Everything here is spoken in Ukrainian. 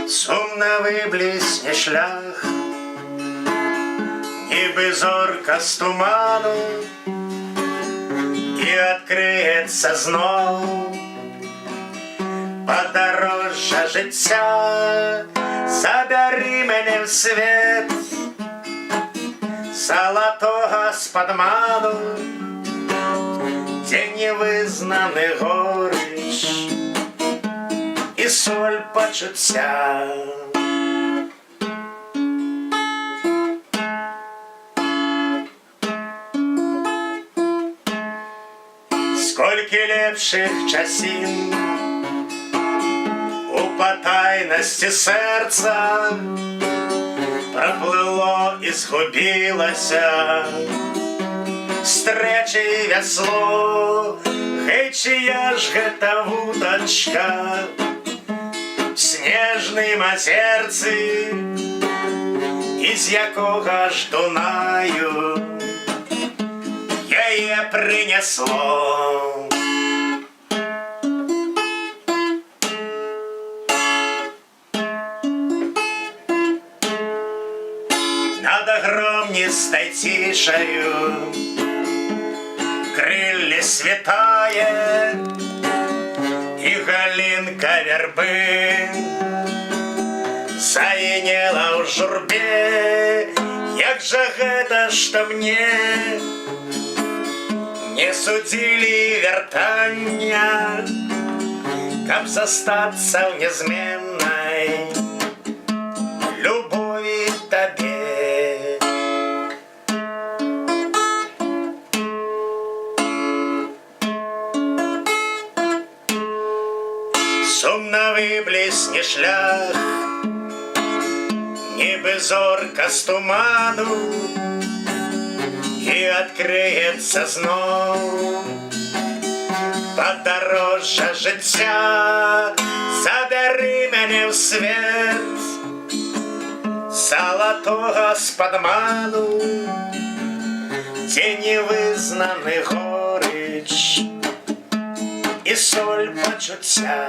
Сумно виблісне шлях, ніби зорка з туману, і відкриється знов подорожжя життя. Забери мене в світ золотого з-под де невизнаний горич і соль почуття. Скільки лепших часів у потайності серця проплило і згубилося стрече і весло. Гей, чия ж гэта вудочка в снежнім озерці, із якого ж Дунаю її принесло. Над огромнистой тишею крылья святая и галинка вербы заинела в журбе. Як же гэта, что мне не судили вертання, каб застаться в незменной любови тебе. Сумно виблісне шлях, ніби зорка з туману, і відкриється знов подорожжя життя. Забери мене в світ золотого з-под де невизнаний горич і соль почуття.